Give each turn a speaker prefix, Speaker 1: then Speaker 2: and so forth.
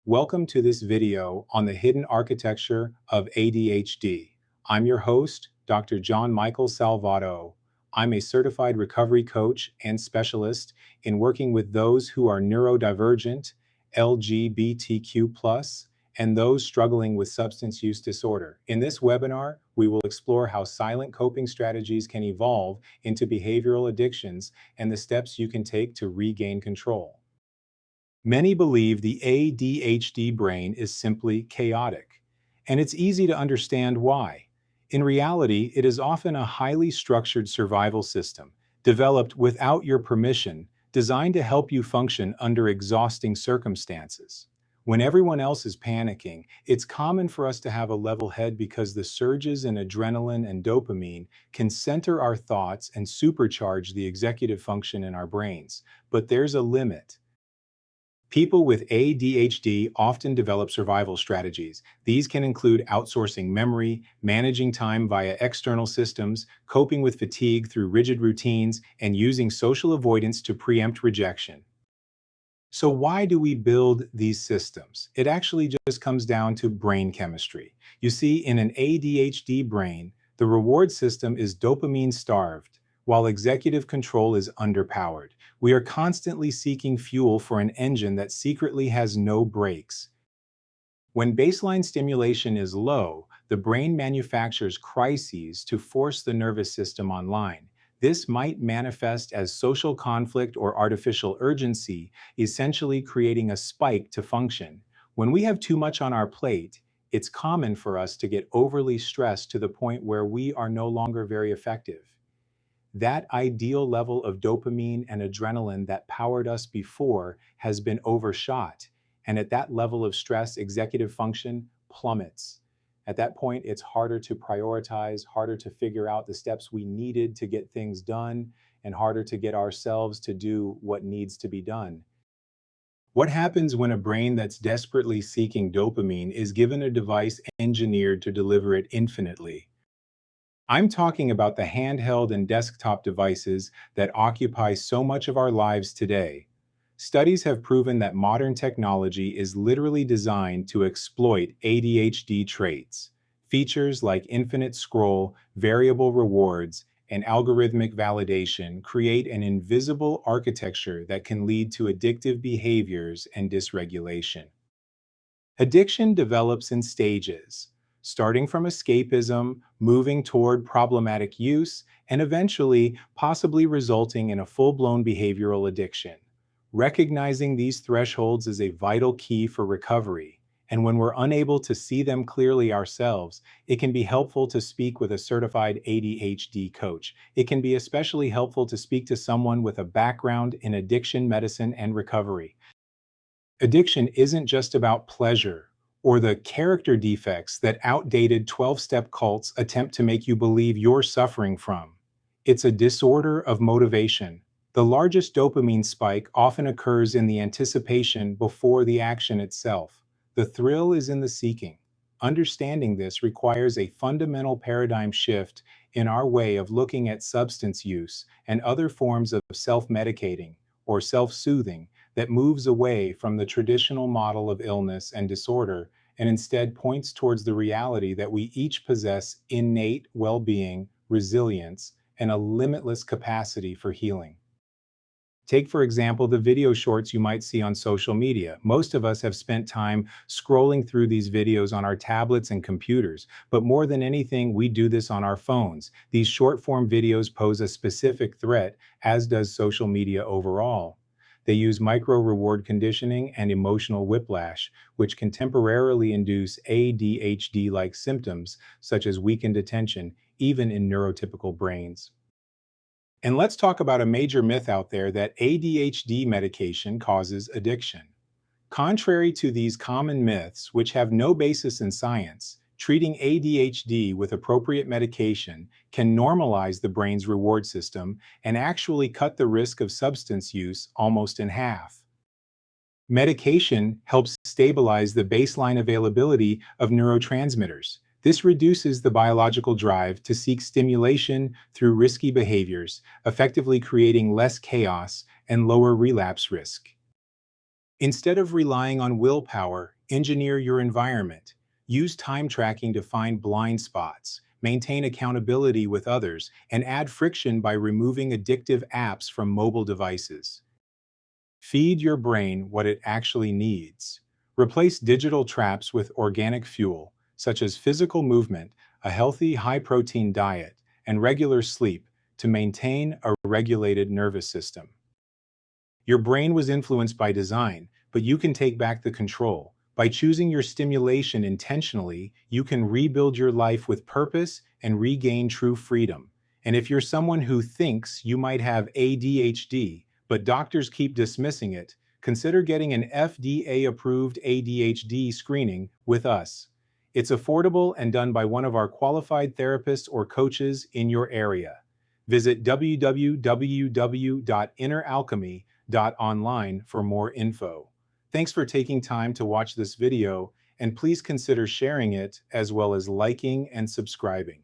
Speaker 1: Welcome to this video on the hidden architecture of ADHD. I'm your host, Dr. John Michael Salvato. I'm a certified recovery coach and specialist in working with those who are neurodivergent, LGBTQ+, and those struggling with substance use disorder. In this webinar, we will explore how silent coping strategies can evolve into behavioral addictions and the steps you can take to regain control. Many believe the ADHD brain is simply chaotic, and it's easy to understand why. In reality, it is often a highly structured survival system, developed without your permission, designed to help you function under exhausting circumstances. When everyone else is panicking, it's common for us to have a level head because the surges in adrenaline and dopamine can center our thoughts and supercharge the executive function in our brains. But there's a limit. People with ADHD often develop survival strategies. These can include outsourcing memory, managing time via external systems, coping with fatigue through rigid routines, and using social avoidance to preempt rejection. So why do we build these systems? It actually just comes down to brain chemistry. You see, in an ADHD brain, the reward system is dopamine starved, while executive control is underpowered. We are constantly seeking fuel for an engine that secretly has no brakes. When baseline stimulation is low, the brain manufactures crises to force the nervous system online. This might manifest as social conflict or artificial urgency, essentially creating a spike to function. When we have too much on our plate, it's common for us to get overly stressed to the point where we are no longer very effective. That ideal level of dopamine and adrenaline that powered us before has been overshot. And at that level of stress, executive function plummets. At that point, it's harder to prioritize, harder to figure out the steps we needed to get things done, and harder to get ourselves to do what needs to be done. What happens when a brain that's desperately seeking dopamine is given a device engineered to deliver it infinitely? I'm talking about the handheld and desktop devices that occupy so much of our lives today. Studies have proven that modern technology is literally designed to exploit ADHD traits. Features like infinite scroll, variable rewards, and algorithmic validation create an invisible architecture that can lead to addictive behaviors and dysregulation. Addiction develops in stages, starting from escapism, moving toward problematic use, and eventually possibly resulting in a full-blown behavioral addiction. Recognizing these thresholds is a vital key for recovery, and when we're unable to see them clearly ourselves, it can be helpful to speak with a certified ADHD coach. It can be especially helpful to speak to someone with a background in addiction medicine and recovery. Addiction isn't just about pleasure or the character defects that outdated 12-step cults attempt to make you believe you're suffering from. It's a disorder of motivation. The largest dopamine spike often occurs in the anticipation before the action itself. The thrill is in the seeking. Understanding this requires a fundamental paradigm shift in our way of looking at substance use and other forms of self-medicating or self-soothing that moves away from the traditional model of illness and disorder and instead points towards the reality that we each possess innate well-being, resilience, and a limitless capacity for healing. Take, for example, the video shorts you might see on social media. Most of us have spent time scrolling through these videos on our tablets and computers, but more than anything, we do this on our phones. These short-form videos pose a specific threat, as does social media overall. They use micro-reward conditioning and emotional whiplash, which can temporarily induce ADHD-like symptoms, such as weakened attention, even in neurotypical brains. And let's talk about a major myth out there that ADHD medication causes addiction. Contrary to these common myths, which have no basis in science, treating ADHD with appropriate medication can normalize the brain's reward system and actually cut the risk of substance use almost in half. Medication helps stabilize the baseline availability of neurotransmitters. This reduces the biological drive to seek stimulation through risky behaviors, effectively creating less chaos and lower relapse risk. Instead of relying on willpower, Engineer your environment. Use time tracking to find blind spots, maintain accountability with others, and add friction by removing addictive apps from mobile devices. Feed your brain what it actually needs. Replace digital traps with organic fuel, such as physical movement, a healthy, high protein diet, and regular sleep to maintain a regulated nervous system. Your brain was influenced by design, but you can take back the control. By choosing your stimulation intentionally, you can rebuild your life with purpose and regain true freedom. And if you're someone who thinks you might have ADHD, but doctors keep dismissing it, consider getting an FDA-approved ADHD screening with us. It's affordable and done by one of our qualified therapists or coaches in your area. Visit www.inneralchemy.online for more info. Thanks for taking time to watch this video, and please consider sharing it as well as liking and subscribing.